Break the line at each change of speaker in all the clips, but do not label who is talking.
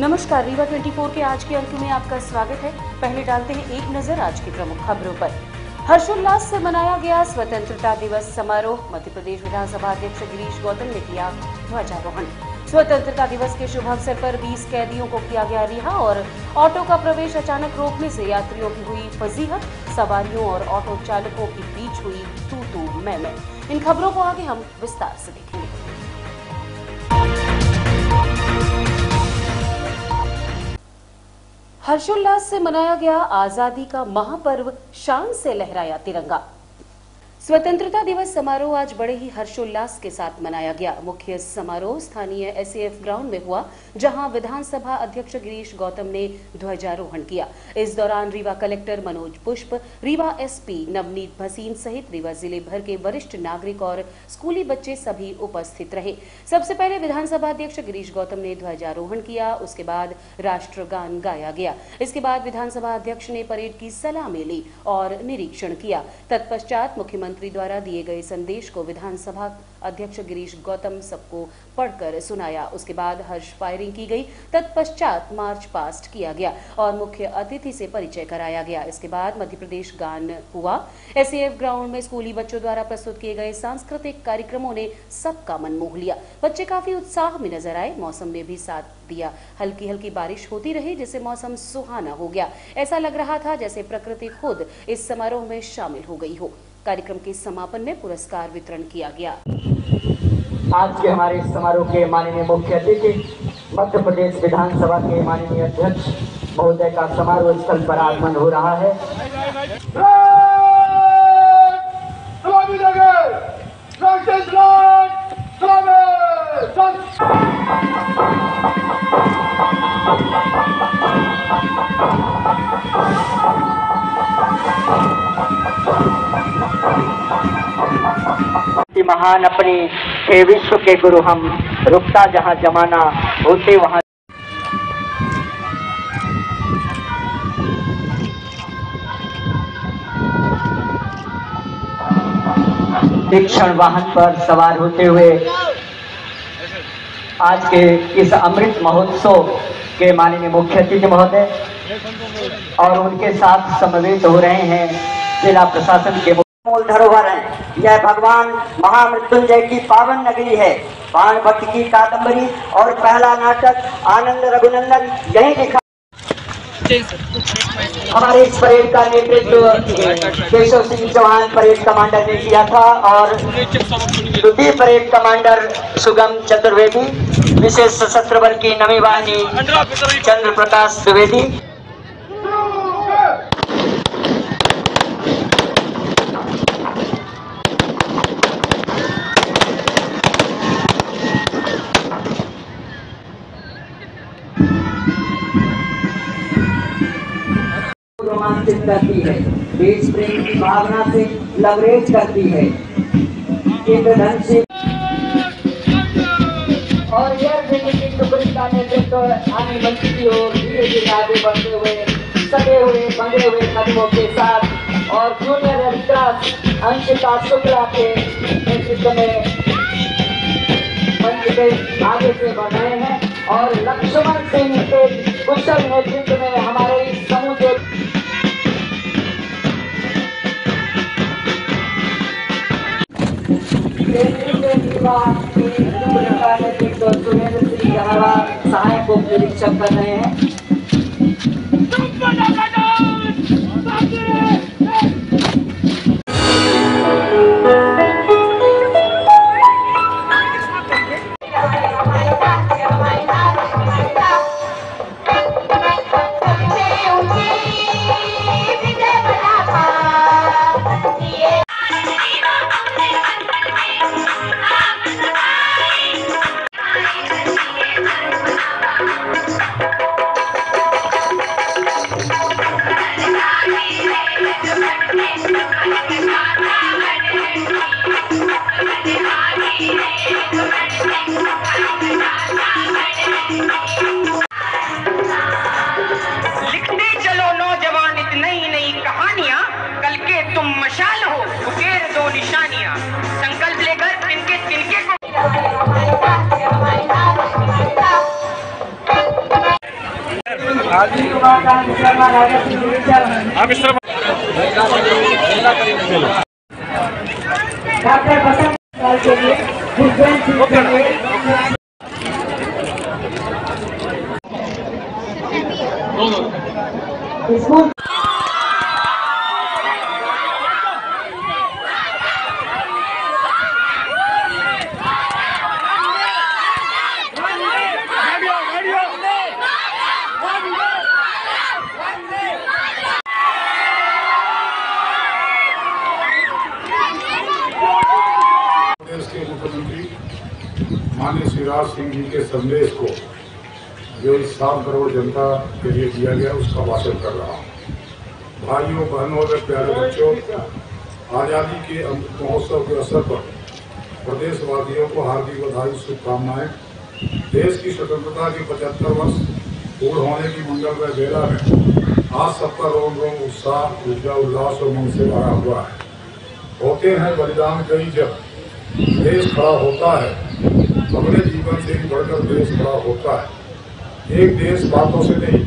नमस्कार, रीवा 24 के आज के अंक में आपका स्वागत है। पहले डालते हैं एक नजर आज की प्रमुख खबरों पर। हर्षोल्लास से मनाया गया स्वतंत्रता दिवस समारोह। मध्य प्रदेश विधानसभा अध्यक्ष गिरीश गौतम ने किया ध्वजारोहण। स्वतंत्रता दिवस के शुभ अवसर पर 20 कैदियों को किया गया रिहा और ऑटो का प्रवेश अचानक रोकने से यात्रियों की हुई फजीहत। सवारियों और ऑटो चालकों के बीच हुई तू मैं। इन खबरों को आगे हम विस्तार से देखेंगे। हर्षोल्लास से मनाया गया आजादी का महापर्व, शान से लहराया तिरंगा। स्वतंत्रता दिवस समारोह आज बड़े ही हर्षोल्लास के साथ मनाया गया। मुख्य समारोह स्थानीय एसएएफ ग्राउंड में हुआ, जहां विधानसभा अध्यक्ष गिरीश गौतम ने ध्वजारोहण किया। इस दौरान रीवा कलेक्टर मनोज पुष्प, रीवा एसपी नवनीत भसीन सहित रीवा जिले भर के वरिष्ठ नागरिक और स्कूली बच्चे सभी उपस्थित रहे। सबसे पहले विधानसभा अध्यक्ष गिरीश गौतम ने ध्वजारोहण किया, उसके बाद राष्ट्रगान गाया गया। इसके बाद विधानसभा अध्यक्ष ने परेड की सलामी ली और निरीक्षण किया। तत्पश्चात मुख्यमंत्री द्वारा दिए गए संदेश को विधानसभा अध्यक्ष गिरीश गौतम सबको पढ़कर सुनाया। उसके बाद हर्ष फायरिंग की गई। तत्पश्चात मार्च पास्ट किया गया और मुख्य अतिथि से परिचय कराया गया। इसके बाद मध्य प्रदेश गान हुआ। एसएएफ ग्राउंड में स्कूली बच्चों द्वारा प्रस्तुत किए गए सांस्कृतिक कार्यक्रमों ने सबका मन मोह लिया। बच्चे काफी उत्साह में नजर आए। मौसम ने भी साथ दिया। हल्की हल्की बारिश होती रही, जिससे मौसम सुहाना हो गया। ऐसा लग रहा था जैसे प्रकृति खुद इस समारोह में शामिल हो गई हो। कार्यक्रम के समापन में पुरस्कार वितरण किया गया।
आज के हमारे समारोह के माननीय मुख्य अतिथि मध्य प्रदेश विधानसभा के माननीय अध्यक्ष महोदय का समारोह स्थल पर आगमन हो रहा है। महान अपने हे विश्व के गुरु हम, रुकता जहां जमाना होते वहां। तीक्ष्ण वाहन पर सवार होते हुए आज के इस अमृत महोत्सव के माननीय मुख्य अतिथि महोदय और उनके साथ समवेत हो रहे हैं जिला प्रशासन के मूल धरोहर है। यह भगवान महामृत्युंजय की पावन नगरी है। बाण भट्ट की कादंबरी और पहला नाटक आनंद रघुनंदन यही लिखा। हमारे इस परेड का नेतृत्व केशव सिंह चौहान परेड कमांडर ने किया था और द्वितीय परेड कमांडर सुगम चतुर्वेदी, विशेष सशस्त्र बल की नवी वाहिनी चंद्र प्रकाश द्विवेदी। रोमांचित करती है, देश प्रेम की भावना से लवरेज करती है। इंद्रधन से और यह की टुकड़ी का नेतृत्व आने मंच की ओर धीरे धीरे आगे बढ़ते हुए सजे हुए बंधे हुए कदमों के साथ और जूनियर रेडक्रॉस अंशिका शुक्ला के नेतृत्व में मंच के आगे से बढ़ रहे हैं और लक्ष्मण सिंह के कुशल नेतृत्व में हमारे इस समूह के सुरेंद्र सिंह सहायक उप निरीक्षक कर रहे हैं। स्कूल
प्रदेश के मुख्यमंत्री माननीय शिवराज सिंह जी के संदेश को जो इस 7 करोड़ जनता के लिए दिया गया उसका वाचन कर रहा हूँ। भाइयों बहनों और प्यारे बच्चों, आजादी के अमृत महोत्सव के अवसर पर प्रदेशवासियों को हार्दिक बधाई, शुभकामनाएं। देश की स्वतंत्रता के 75 वर्ष पूर्ण होने की मंगलमय बेला में आज सबका रोम रोम उत्साह, ऊर्जा, उल्लास और मन से भरा हुआ है। होते हैं बलिदान कई जब देश खड़ा होता है, अपने जीवन से भी बढ़कर देश खड़ा होता है। एक देश बातों से नहीं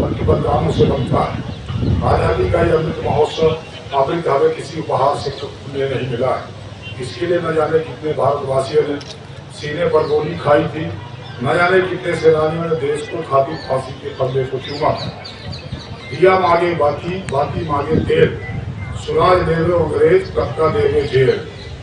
बल्कि बलिदानों से बनता है। आजादी का यह अमृत महोत्सव अमृत हमें किसी उपहार से में नहीं मिला है। इसके लिए न जाने कितने भारतवासियों ने सीने पर गोली खाई थी, न जाने कितने सेनानियों ने देश को खातिर फांसी के फंदे को चूमा। दिया मांगे बाती, बाती मांगे तेल, सुराज देवे अंग्रेज, कक्का देवे जेल।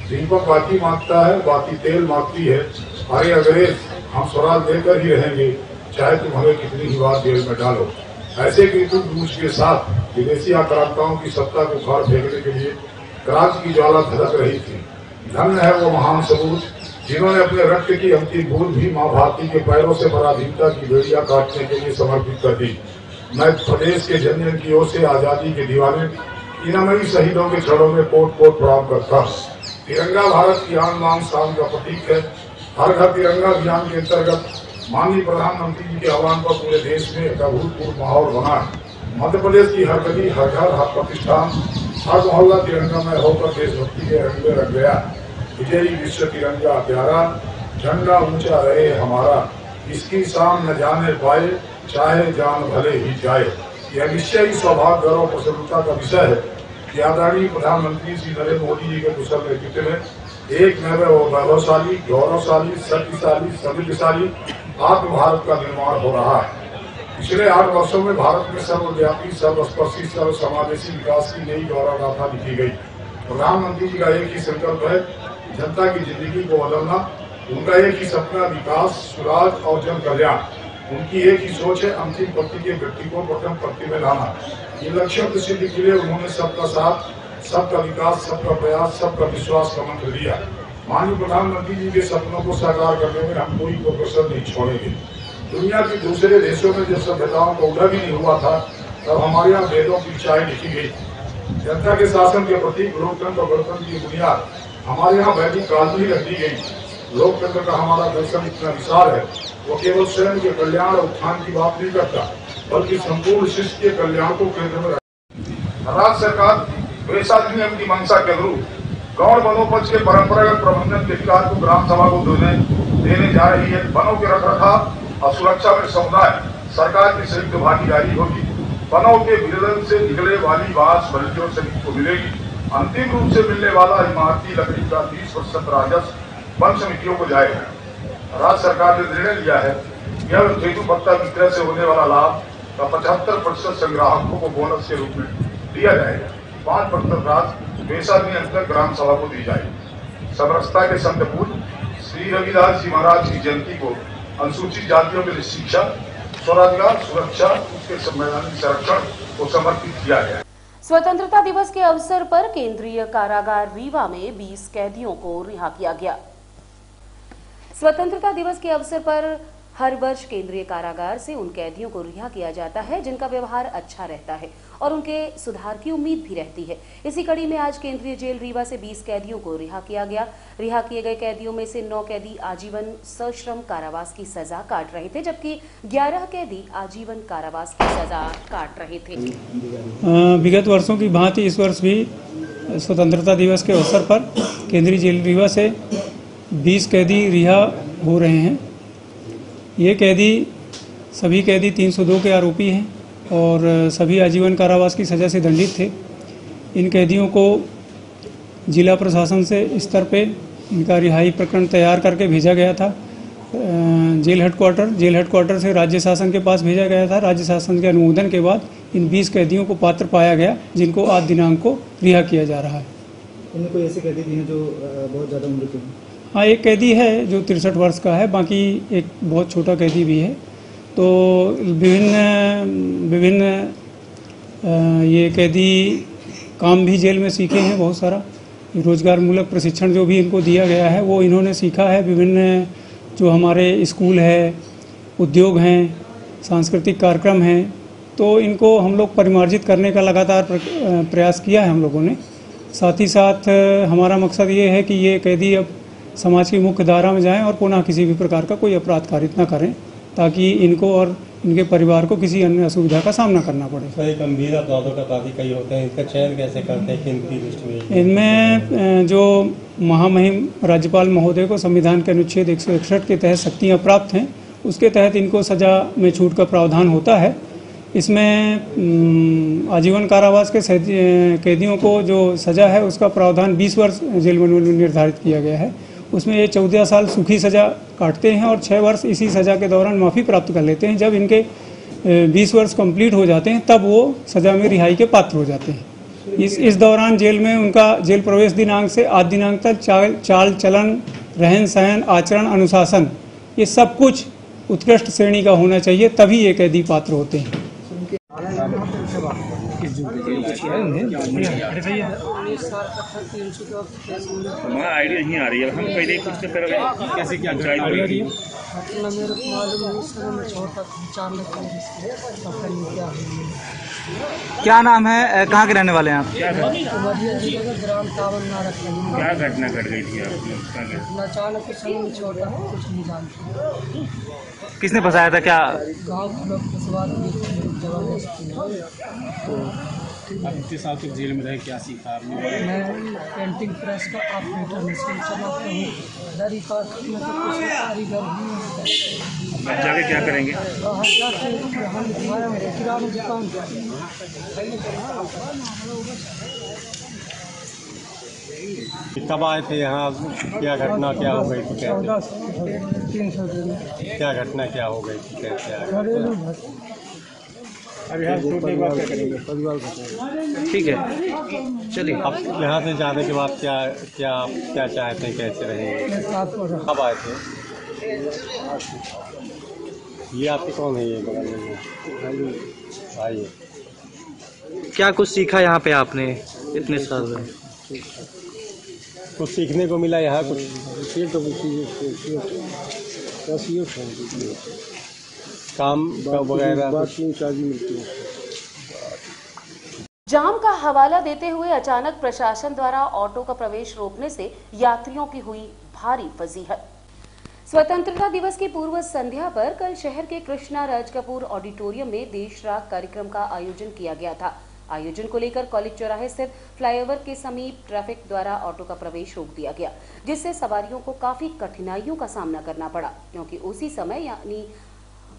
दीपक बाती मांगता है, बाती तेल मांगती है। अरे अंग्रेज, हम स्वराज देकर ही रहेंगे, चाहे तुम हमें कितनी ही बार जेल में डालो। ऐसे कृत्रिम रूस के साथ विदेशी आक्रांताओं की सत्ता को उखाड़ फेंकने के लिए क्रांति की ज्वाला धड़क रही थी। धन्य है वो महान सबूत जिन्होंने अपने रक्त की अंतिम बूंद भी मां भारती के पैरों से पराधीनता की बेड़ियां काटने के लिए समर्पित कर दी। मैं प्रदेश के जन जन की ओर से आजादी के दीवाने इनामई शहीदों के क्षणों में कोट कोट प्रणाम करता हूँ। तिरंगा भारत की आन बान शान का प्रतीक है। हर घर तिरंगा अभियान के अंतर्गत माननीय प्रधानमंत्री जी के आह्वान पर पूरे देश में एक अभूतपूर्व माहौल बना है। मध्य प्रदेश की हर गली, हर घर, हर प्रतिष्ठान, हर मोहल्ला तिरंगामय होकर देशभक्ति के रंग में रंग गया। विजयी विश्व तिरंगा प्यारा, झंडा ऊंचा रहे हमारा, इसकी शान न जाने पाए, चाहे जान भले ही जाए। यह निश्चय ही सौभाग्य, गौरव, प्रसन्नता का विषय है कि आदरणीय प्रधानमंत्री श्री नरेंद्र मोदी जी के कुशल नेतृत्व में एक नए वैभवशाली, गौरवशाली, शक्तिशाली, समृद्धशाली आत्म भारत का निर्माण हो रहा है। पिछले 8 वर्षों में भारत में सर्वव्यापी, सर्वस्पर्शी, सर्व समावेशी विकास की नई गौरव गाथा लिखी गई। प्रधानमंत्री जी का एक ही संकल्प है, जनता की जिंदगी को बदलना। उनका एक ही सपना, विकास, स्वराज और जन कल्याण। उनकी एक ही सोच है, अंतिम पंक्ति के व्यक्ति को प्रथम पंक्ति में लाना। ये लक्ष्यों की सिद्धि के लिए उन्होंने सबका साथ, सबका विकास, सबका प्रयास, सबका विश्वास का मंत्र दिया। माननीय प्रधानमंत्री जी के सपनों को साकार करने में हम कोई को कसर नहीं छोड़ेंगे। दुनिया के दूसरे देशों में जब सभ्यताओं का उदय भी नहीं हुआ था, तब हमारे यहाँ वेदों की चाय लिखी गई। जनता के शासन के प्रतीक लोकतंत्र और गणतंत्र की बुनियाद हमारे यहाँ वैदिक काल में ही रख दी गई। लोकतंत्र का हमारा दर्शन इतना विशाल है, वो केवल स्वयं के कल्याण और उत्थान की बात नहीं करता, बल्कि संपूर्ण शिष्ट के कल्याण को केंद्र में रखता। राज्य सरकार द्वेषाधीन नियम की मंशा के अनुरूप गौण वनोपज के परंपरागत प्रबंधन के अधिकार को ग्राम सभा को देने जा रही है। वनों के रखरखाव और सुरक्षा में समुदाय सरकार की संयुक्त भागीदारी होगी। वनों के विघटन से निकले वाली बांस वन्यजीव समिति को मिलेगी। अंतिम रूप से मिलने वाला इमारती लकड़ी का 20% राजस्व वन समितियों को जाएगा। राज्य सरकार ने निर्णय लिया है कि अब हेतु पत्ता विक्रय से होने वाला लाभ का 75% संग्राहकों को बोनस के रूप में दिया जाएगा। 5% राशि द्वेषाधीन ग्राम सभा को दी जाएगी। समरसता के संत पूज्य श्री रविदास जी महाराज की जयंती को अनुसूचित जातियों के लिए शिक्षा, स्वरोजगार, सुरक्षा, उसके संवैधानिक संरक्षण को समर्पित किया गया है।
स्वतंत्रता दिवस के अवसर पर केंद्रीय कारागार रीवा में 20 कैदियों को रिहा किया गया। स्वतंत्रता दिवस के अवसर पर हर वर्ष केंद्रीय कारागार से उन कैदियों को रिहा किया जाता है जिनका व्यवहार अच्छा रहता है और उनके सुधार की उम्मीद भी रहती है। इसी कड़ी में आज केंद्रीय जेल रीवा से 20 कैदियों को रिहा किया गया। रिहा किए गए कैदियों में से 9 कैदी आजीवन सश्रम कारावास की सजा काट रहे थे, जबकि 11 कैदी आजीवन कारावास की सजा काट रहे थे।
विगत वर्षों की भांति इस वर्ष भी स्वतंत्रता दिवस के अवसर पर केंद्रीय जेल रीवा से 20 कैदी रिहा हो रहे हैं। ये कैदी सभी कैदी 302 के आरोपी हैं। और सभी आजीवन कारावास की सज़ा से दंडित थे। इन कैदियों को जिला प्रशासन से स्तर पे इनका रिहाई प्रकरण तैयार करके भेजा गया था जेल हेडक्वार्टर से राज्य शासन के पास भेजा गया था। राज्य शासन के अनुमोदन के बाद इन 20 कैदियों को पात्र पाया गया, जिनको आज दिनांक को रिहा किया जा रहा है।
इनमें कोई ऐसे कैदी भी हैं जो बहुत ज़्यादा उम्र के हैं?
हाँ, एक कैदी है जो 63 वर्ष का है, बाकी एक बहुत छोटा कैदी भी है। तो विभिन्न ये कैदी काम भी जेल में सीखे हैं बहुत सारा। रोजगार मूलक प्रशिक्षण जो भी इनको दिया गया है वो इन्होंने सीखा है। विभिन्न जो हमारे स्कूल है, उद्योग हैं, सांस्कृतिक कार्यक्रम हैं, तो इनको हम लोग परिमार्जित करने का लगातार प्रयास किया है हम लोगों ने। साथ ही साथ हमारा मकसद ये है कि ये कैदी अब समाज की मुख्य धारा में जाएं और पुनः किसी भी प्रकार का कोई अपराध कारित न करें, ताकि इनको और इनके परिवार को किसी अन्य असुविधा का सामना करना पड़े।
सर, गंभीर अपराधों का अपराधी कई होते हैं, इसका चयन कैसे करते हैं, किनकी दृष्टि में?
इनमें जो महामहिम राज्यपाल महोदय को संविधान के अनुच्छेद 161 के तहत शक्तियाँ प्राप्त हैं, उसके तहत इनको सजा में छूट का प्रावधान होता है। इसमें आजीवन कारावास के कैदियों को जो सजा है उसका प्रावधान 20 वर्ष जेल में निर्धारित किया गया है। उसमें ये 14 साल सूखी सजा काटते हैं और 6 वर्ष इसी सजा के दौरान माफ़ी प्राप्त कर लेते हैं। जब इनके 20 वर्ष कंप्लीट हो जाते हैं तब वो सजा में रिहाई के पात्र हो जाते हैं। इस दौरान जेल में उनका जेल प्रवेश दिनांक से आज दिनांक तक चाल चलन, रहन सहन, आचरण, अनुशासन, ये सब कुछ उत्कृष्ट श्रेणी का होना चाहिए, तभी ये कैदी पात्र होते हैं।
हमारा आइडिया नहीं आ रही है, हम पहले कुछ तो कर कैसे क्या
क्या नाम है, कहाँ के रहने वाले हैं आप?
क्या घटना घट गई थी
अचानक कुछ नहीं जानते।
किसने फंसाया था? क्या
गाँव के लोग
इतने साल तक जेल में रहे, क्या सीखा?
मैं पेंटिंग प्रेस का ऑपरेटर मशीन चलाता हूँ। दरी काटने में तो कुछ कारीगर ही है।
अब जाके क्या करेंगे?
बाहर जाके हम किराना दुकान
कब आए थे यहाँ? क्या घटना क्या हो गई थी?
300
क्या घटना क्या हो गई थी?
घरेलू
अब यहाँ छूटने के बाद क्या करेंगे?
ठीक है, चलिए।
अब यहाँ से जाने के बाद क्या क्या क्या चाहते हैं, कैसे रहेंगे? कब आए थे? ये आपके कौन है? ये बगल में भाई है।
क्या कुछ सीखा यहाँ पे आपने इतने साल में?
कुछ सीखने को मिला यहाँ? कुछ काम वगैरह
जाम का हवाला देते हुए अचानक प्रशासन द्वारा ऑटो का प्रवेश रोकने से यात्रियों की हुई भारी फजीहत। स्वतंत्रता दिवस की पूर्व संध्या पर कल शहर के कृष्णा राज कपूर ऑडिटोरियम में देश राग कार्यक्रम का आयोजन किया गया था। आयोजन को लेकर कॉलेज चौराहे स्थित फ्लाईओवर के समीप ट्रैफिक द्वारा ऑटो का प्रवेश रोक दिया गया, जिससे सवारियों को काफी कठिनाइयों का सामना करना पड़ा, क्योंकि उसी समय यानी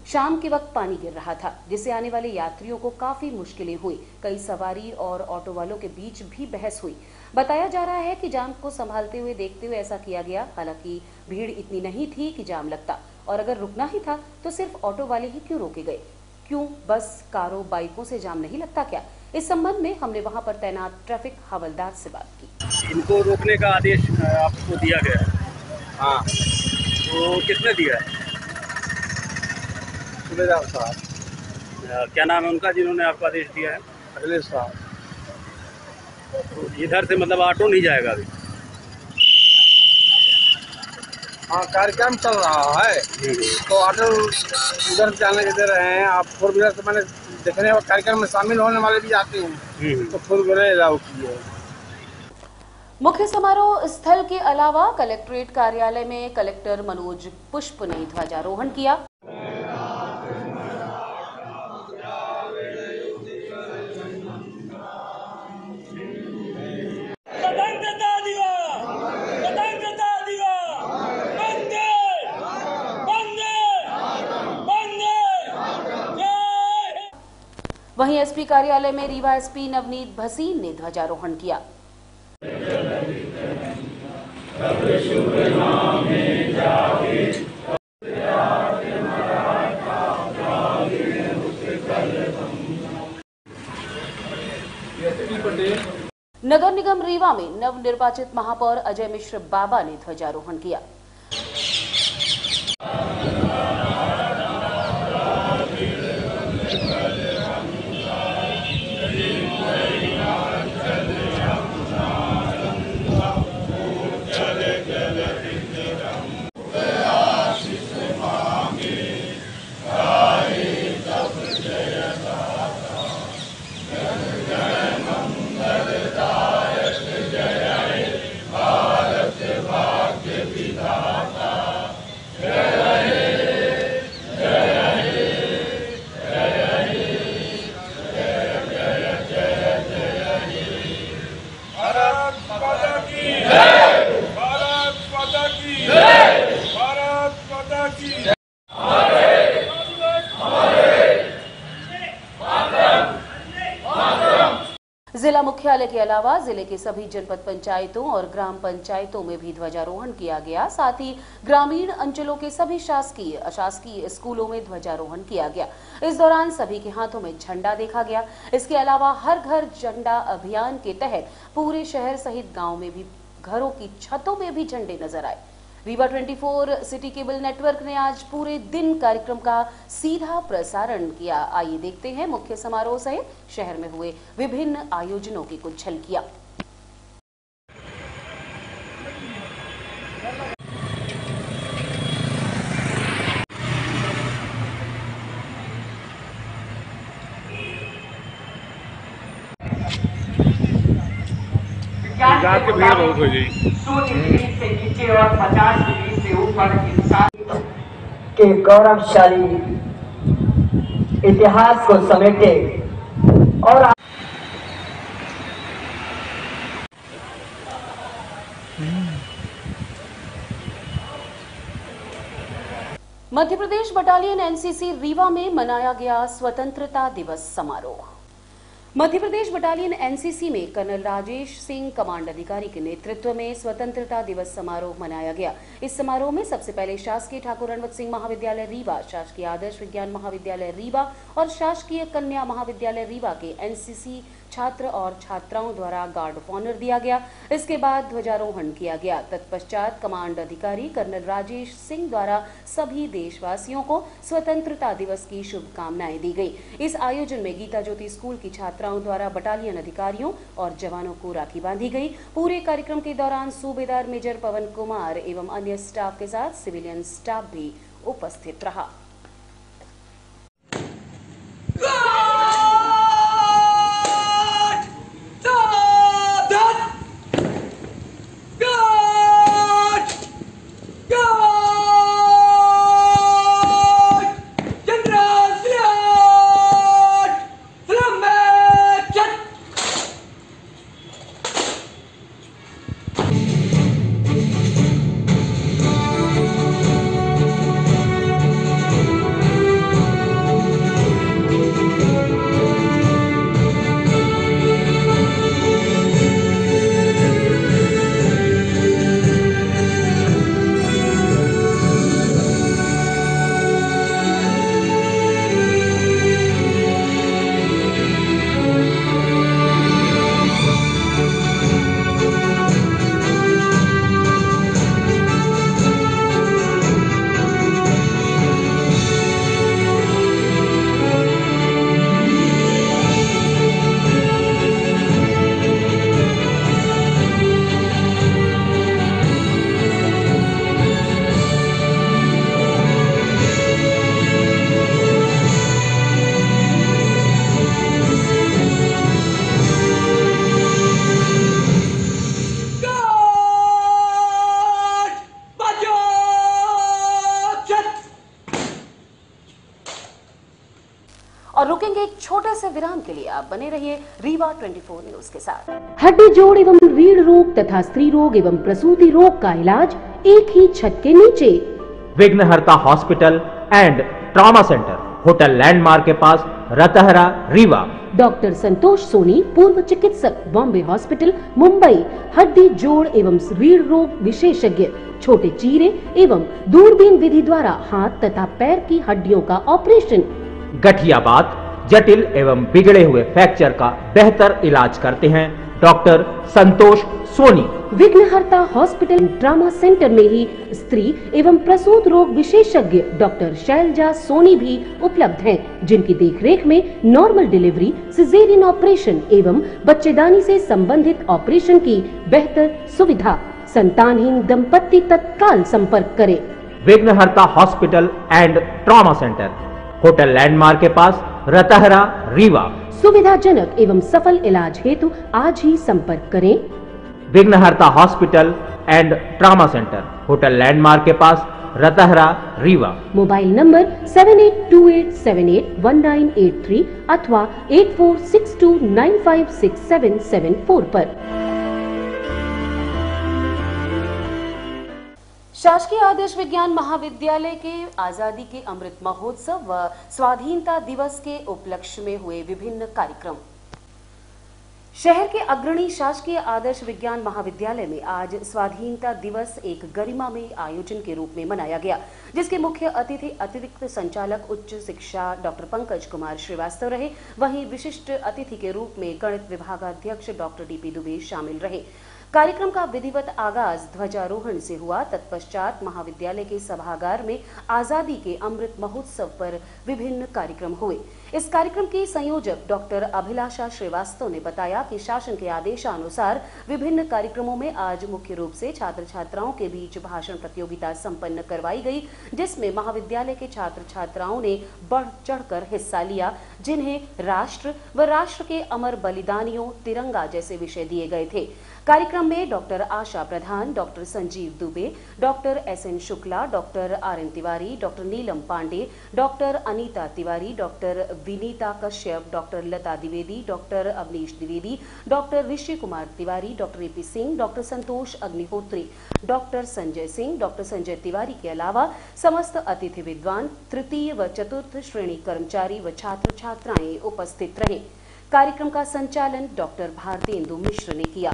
शाम के वक्त पानी गिर रहा था, जिससे आने वाले यात्रियों को काफी मुश्किलें हुई। कई सवारी और ऑटो वालों के बीच भी बहस हुई। बताया जा रहा है कि जाम को संभालते हुए देखते हुए ऐसा किया गया। हालांकि भीड़ इतनी नहीं थी कि जाम लगता, और अगर रुकना ही था तो सिर्फ ऑटो वाले ही क्यों रोके गए? क्यों बस, कारों, बाइकों से जाम नहीं लगता क्या? इस संबंध में हमने वहां पर तैनात ट्रैफिक हवलदार से बात की।
इनको रोकने का आदेश आपको दिया गया है? हाँ। तो किसने दिया है?
सुबेदार साहब।
क्या नाम है उनका जिन्होंने आपको आदेश दिया है?
अखिलेश साहब।
तो इधर से मतलब ऑटो नहीं जाएगा अभी?
हाँ, कार्यक्रम चल रहा है तो ऑटो उधर जाने के दे रहे हैं। आप 4 व्हीलर से मैंने देखने और कार्यक्रम में शामिल होने वाले भी आते हैं तो 4 व्हीलर अलाउ किए।
मुख्य समारोह स्थल के अलावा कलेक्ट्रेट कार्यालय में कलेक्टर मनोज पुष्प ने ध्वजारोहण किया। वहीं एसपी कार्यालय में रीवा एसपी नवनीत भसीन ने ध्वजारोहण किया। नगर निगम रीवा में नवनिर्वाचित महापौर अजय मिश्र बाबा ने ध्वजारोहण किया। जिला मुख्यालय के अलावा जिले के सभी जनपद पंचायतों और ग्राम पंचायतों में भी ध्वजारोहण किया गया। साथ ही ग्रामीण अंचलों के सभी शासकीय अशासकीय स्कूलों में ध्वजारोहण किया गया। इस दौरान सभी के हाथों में झंडा देखा गया। इसके अलावा हर घर झंडा अभियान के तहत पूरे शहर सहित गाँव में भी घरों की छतों में भी झंडे नजर आए। रीवा 24 सिटी केबल नेटवर्क ने आज पूरे दिन कार्यक्रम का सीधा प्रसारण किया। आइए देखते हैं मुख्य समारोह सहित शहर में हुए विभिन्न आयोजनों की कुछ झलकियां।
की भीड़ बहुत हो गई।
100 डिग्री से नीचे और 50 डिग्री से ऊपर इंसान के गौरवशाली इतिहास को समेटे और
मध्य प्रदेश बटालियन एनसीसी रीवा में मनाया गया स्वतंत्रता दिवस समारोह। मध्य प्रदेश बटालियन एनसीसी में कर्नल राजेश सिंह कमांड अधिकारी के नेतृत्व में स्वतंत्रता दिवस समारोह मनाया गया। इस समारोह में सबसे पहले शासकीय ठाकुर रणवत सिंह महाविद्यालय रीवा, शासकीय आदर्श विज्ञान महाविद्यालय रीवा और शासकीय कन्या महाविद्यालय रीवा के एनसीसी छात्र और छात्राओं द्वारा गार्ड ऑफ ऑनर दिया गया। इसके बाद ध्वजारोहण किया गया। तत्पश्चात कमांड अधिकारी कर्नल राजेश सिंह द्वारा सभी देशवासियों को स्वतंत्रता दिवस की शुभकामनाएं दी गई। इस आयोजन में गीता ज्योति स्कूल की छात्राओं द्वारा बटालियन अधिकारियों और जवानों को राखी बांधी गई। पूरे कार्यक्रम के दौरान सूबेदार मेजर पवन कुमार एवं अन्य स्टाफ के साथ सिविलियन स्टाफ भी उपस्थित रहा। और रुकेंगे एक छोटे से विराम के लिए। आप बने रहिए रीवा 24 न्यूज के साथ। हड्डी जोड़ एवं रीढ़ रोग तथा स्त्री रोग एवं प्रसूति रोग का इलाज एक ही छत के नीचे।
विघ्नहर्ता hospital and trauma centre, hotel landmark के पास, रतहरा रीवा।
डॉक्टर संतोष सोनी, पूर्व चिकित्सक, बॉम्बे हॉस्पिटल, मुंबई, हड्डी जोड़ एवं रीढ़ रोग विशेषज्ञ, छोटे चीरे एवं दूरबीन विधि द्वारा हाथ तथा पैर की हड्डियों का ऑपरेशन,
गठियाबात, जटिल एवं बिगड़े हुए फ्रैक्चर का बेहतर इलाज करते हैं डॉक्टर संतोष सोनी।
विघ्नहर्ता हॉस्पिटल ट्रामा सेंटर में ही स्त्री एवं प्रसूत रोग विशेषज्ञ डॉक्टर शैलजा सोनी भी उपलब्ध हैं, जिनकी देखरेख में नॉर्मल डिलीवरी, सिजेरियन ऑपरेशन एवं बच्चेदानी से संबंधित ऑपरेशन की बेहतर सुविधा। संतानहीन दंपत्ति तत्काल संपर्क करें।
विघ्नहर्ता hospital and trauma centre, hotel landmark के पास, रतहरा रीवा।
सुविधाजनक एवं सफल इलाज हेतु आज ही संपर्क करें।
विघ्नहर्ता hospital and trauma centre, hotel landmark के पास, रतहरा रीवा।
मोबाइल नंबर 7828781983 अथवा 8462956774 पर। शासकीय आदर्श विज्ञान महाविद्यालय के आजादी के अमृत महोत्सव व स्वाधीनता दिवस के उपलक्ष्य में हुए विभिन्न कार्यक्रम। शहर के अग्रणी शासकीय आदर्श विज्ञान महाविद्यालय में आज स्वाधीनता दिवस एक गरिमामय आयोजन के रूप में मनाया गया, जिसके मुख्य अतिथि अतिरिक्त संचालक उच्च शिक्षा डॉक्टर पंकज कुमार श्रीवास्तव रहे। वहीं विशिष्ट अतिथि के रूप में गणित विभागाध्यक्ष डॉक्टर डीपी दुबे शामिल रहे। कार्यक्रम का विधिवत आगाज ध्वजारोहण से हुआ। तत्पश्चात महाविद्यालय के सभागार में आजादी के अमृत महोत्सव पर विभिन्न कार्यक्रम हुए। इस कार्यक्रम के संयोजक डॉक्टर अभिलाषा श्रीवास्तव ने बताया कि शासन के आदेशानुसार विभिन्न कार्यक्रमों में आज मुख्य रूप से छात्र छात्राओं के बीच भाषण प्रतियोगिता संपन्न करवाई गई, जिसमें महाविद्यालय के छात्र छात्राओं ने बढ़ चढ़कर हिस्सा लिया, जिन्हें राष्ट्र व राष्ट्र के अमर बलिदानियों, तिरंगा जैसे विषय दिए गए थे। कार्यक्रम में doctor Asha Pradhan, doctor Sanjeev Dubey, doctor S N Shukla, doctor R N Tiwari, doctor Neelam Pandey, doctor Anita Tiwari, doctor Vinita Kashyap, doctor Lata Dwivedi, doctor Avneesh Dwivedi, doctor Rishi Kumar Tiwari, doctor A P Singh, doctor Santosh Agnihotri, doctor Sanjay Singh, doctor Sanjay Tiwari के अलावा समस्त अतिथि विद्वान, तृतीय व चतुर्थ श्रेणी कर्मचारी व छात्र छात्राएं उपस्थित रहे। कार्यक्रम का संचालन डॉक्टर भारतेंदु मिश्र ने किया।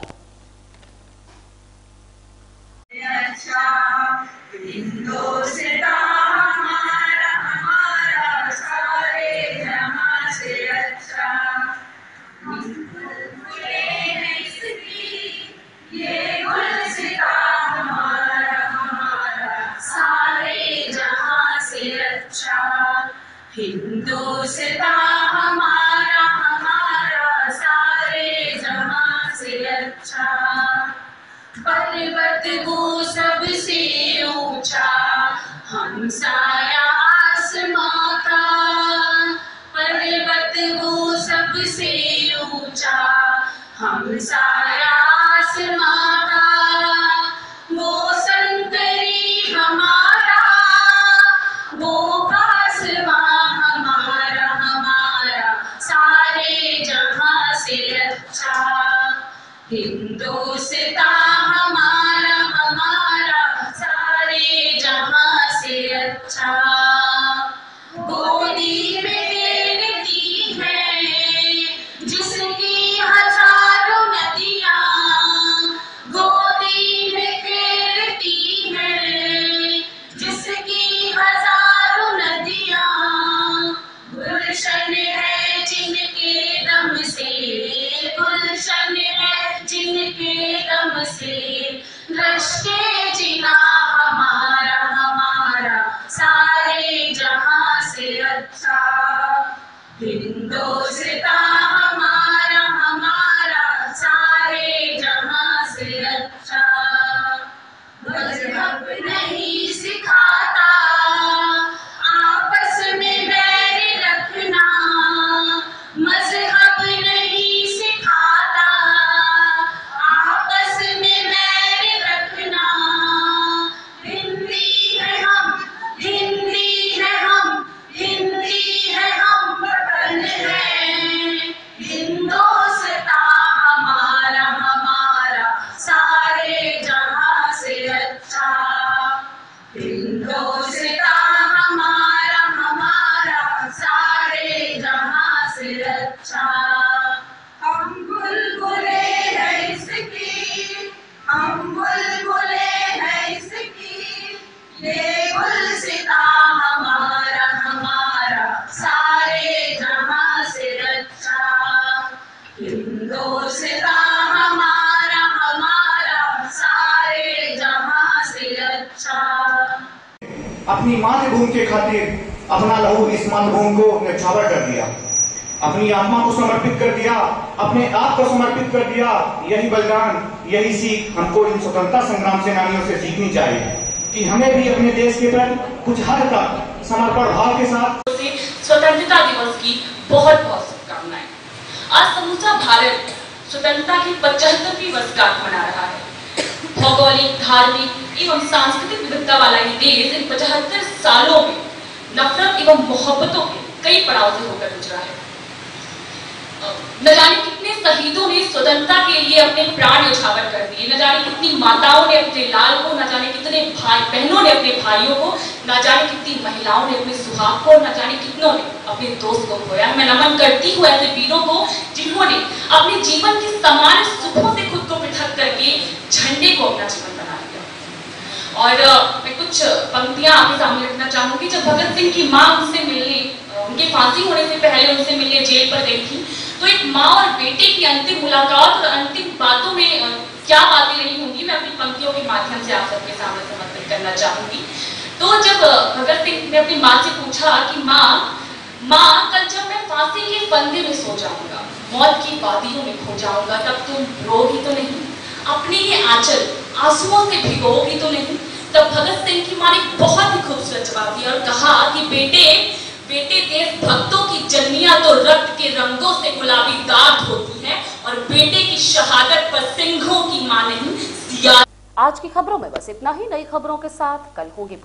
हिंदुस्तान हमारा हमारा सारे जहां से अच्छा, पर्वत वो सबसे ऊंचा हमसाया आसमां का, पर्वत वो सबसे ऊंचा हमसाया आसमां का, वो संतरी हमारा, वो हिंदुस्तान हमारा हमारा सारे जहां से अच्छा, गोदी में दी है जिसकी हजारों नदियां, अच्छा।
अपनी मातृभूमि के खातिर अपना लहू इस मातृभूमि को न्यौछावर कर दिया, अपनी आत्मा को समर्पित कर दिया, अपने आप को समर्पित कर दिया। यही बलिदान, यही सीख हमको इन स्वतंत्रता संग्राम सेनानियों से सीखनी चाहिए कि हमें भी अपने देश के प्रति कुछ हद तक समर्पण भाव के साथ।
स्वतंत्रता दिवस की बहुत बहुत शुभकामनाएं। आज समूचा भारत स्वतंत्रता की 75वीं वर्षगांठ मना रहा है। भौगोलिक, धार्मिक एवं सांस्कृतिक विविधता वाला ये देश इन 75 सालों में नफरत एवं मोहब्बतों के कई पड़ाव से होकर गुजरा है। न जाने कितने शहीदों ने स्वतंत्रता के लिए अपने प्राण न्यौछावर कर दिए, न जाने कितनी माताओं ने अपने लाल को, न जाने कितने भाई बहनों ने अपने भाइयों को, न जाने कितनी महिलाओं ने अपने सुहाग को, न जाने कितनों ने अपने दोस्त को खोया। मैं नमन करती हूँ ऐसे वीरों को जिन्होंने अपने जीवन के सामान्य सुखों से खुद को पृथक करके झंडे को अपना जीवन बना लिया। और मैं कुछ पंक्तियां आपके सामने रखना चाहूंगी। जब भगत सिंह की माँ उनसे मिलने, उनके फांसी होने से पहले उनसे मिलने जेल पर गई थी, तो एक माँ और बेटे की अंतिम मुलाकात और अंतिम बातों में क्या बातें रही होंगी, मैं अपनी पंक्तियों के माध्यम से आप सबके सामने समर्पित करना चाहूंगी। तो जब भगत सिंह ने अपनी माँ से पूछा कि माँ कल जब मैं फांसी के फंदे में सो जाऊंगा, मौत की वादियों में खो जाऊंगा, तब तुम रोगी तो नहीं, अपने ये आंचल आंसुओं से भिगोगी तो नहीं? तब भगत सिंह की माँ ने बहुत ही खूबसूरत जवाब दिया और कहा कि बेटे देश भक्तों की जननियां तो रक्त के रंगों से गुलाबी दाग होती है और बेटे की शहादत पर सिंहों की मां नहीं सिया।
आज की खबरों में बस इतना ही। नई खबरों के साथ कल होंगे।